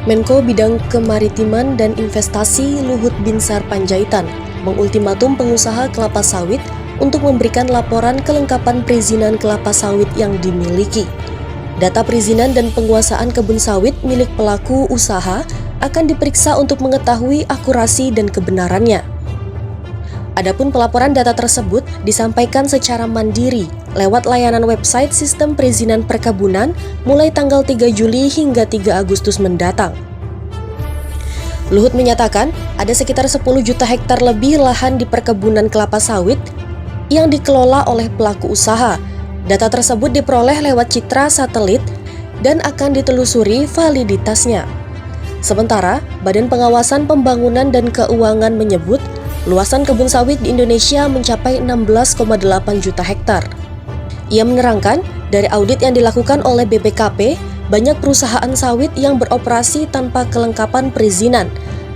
Menko Bidang Kemaritiman dan Investasi Luhut Binsar Panjaitan mengultimatum pengusaha kelapa sawit untuk memberikan laporan kelengkapan perizinan kelapa sawit yang dimiliki. Data perizinan dan penguasaan kebun sawit milik pelaku usaha akan diperiksa untuk mengetahui akurasi dan kebenarannya. Adapun pelaporan data tersebut disampaikan secara mandiri lewat layanan website Sistem Perizinan Perkebunan mulai tanggal 3 Juli hingga 3 Agustus mendatang. Luhut menyatakan ada sekitar 10 juta hektar lebih lahan di perkebunan kelapa sawit yang dikelola oleh pelaku usaha. Data tersebut diperoleh lewat citra satelit dan akan ditelusuri validitasnya. Sementara, Badan Pengawasan Pembangunan dan Keuangan menyebut luasan kebun sawit di Indonesia mencapai 16,8 juta hektar. Ia menerangkan, dari audit yang dilakukan oleh BPKP, banyak perusahaan sawit yang beroperasi tanpa kelengkapan perizinan,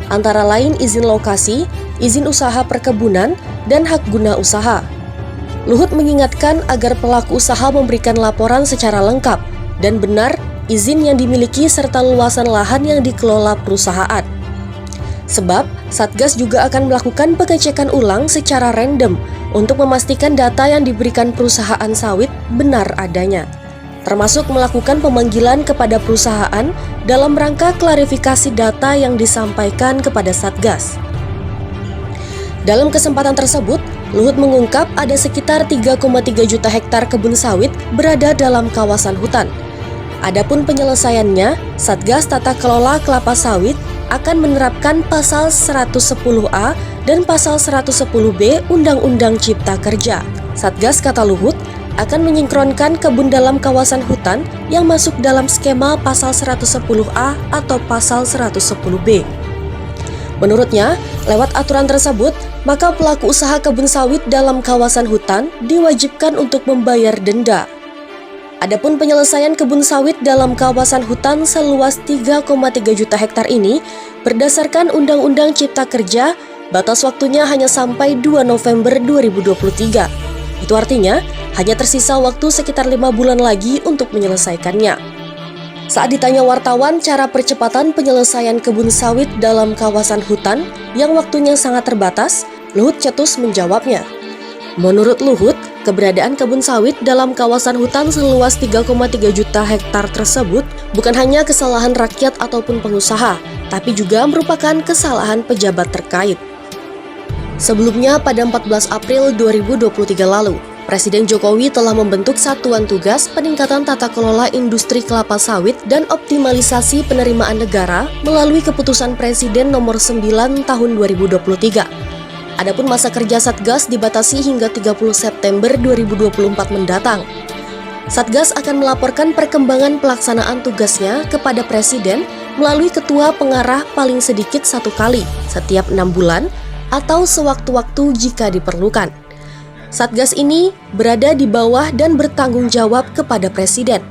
antara lain izin lokasi, izin usaha perkebunan, dan hak guna usaha. Luhut mengingatkan agar pelaku usaha memberikan laporan secara lengkap dan benar izin yang dimiliki serta luasan lahan yang dikelola perusahaan. Sebab, Satgas juga akan melakukan pengecekan ulang secara random untuk memastikan data yang diberikan perusahaan sawit benar adanya, termasuk melakukan pemanggilan kepada perusahaan dalam rangka klarifikasi data yang disampaikan kepada Satgas. Dalam kesempatan tersebut, Luhut mengungkap ada sekitar 3,3 juta hektar kebun sawit berada dalam kawasan hutan. Adapun penyelesaiannya, Satgas Tata Kelola Kelapa Sawit akan menerapkan pasal 110A dan pasal 110B Undang-Undang Cipta Kerja. Satgas, kata Luhut, akan menyinkronkan kebun dalam kawasan hutan yang masuk dalam skema pasal 110A atau pasal 110B. Menurutnya, lewat aturan tersebut, maka pelaku usaha kebun sawit dalam kawasan hutan diwajibkan untuk membayar denda. Adapun penyelesaian kebun sawit dalam kawasan hutan seluas 3,3 juta hektar ini berdasarkan Undang-Undang Cipta Kerja, batas waktunya hanya sampai 2 November 2023. Itu artinya hanya tersisa waktu sekitar 5 bulan lagi untuk menyelesaikannya. Saat ditanya wartawan cara percepatan penyelesaian kebun sawit dalam kawasan hutan yang waktunya sangat terbatas, Luhut cetus menjawabnya. Menurut Luhut, keberadaan kebun sawit dalam kawasan hutan seluas 3,3 juta hektar tersebut bukan hanya kesalahan rakyat ataupun pengusaha, tapi juga merupakan kesalahan pejabat terkait. Sebelumnya, pada 14 April 2023 lalu, Presiden Jokowi telah membentuk Satuan Tugas Peningkatan Tata Kelola Industri Kelapa Sawit dan Optimalisasi Penerimaan Negara melalui Keputusan Presiden Nomor 9 Tahun 2023. Adapun masa kerja Satgas dibatasi hingga 30 September 2024 mendatang. Satgas akan melaporkan perkembangan pelaksanaan tugasnya kepada Presiden melalui Ketua Pengarah paling sedikit 1 kali setiap 6 bulan atau sewaktu-waktu jika diperlukan. Satgas ini berada di bawah dan bertanggung jawab kepada Presiden.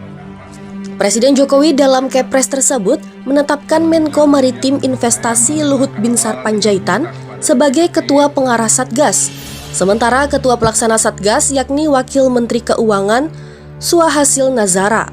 Presiden Jokowi dalam Kepres tersebut menetapkan Menko Maritim Investasi Luhut Binsar Panjaitan sebagai Ketua Pengarah Satgas. Sementara Ketua Pelaksana Satgas yakni Wakil Menteri Keuangan Suhasil Nazara.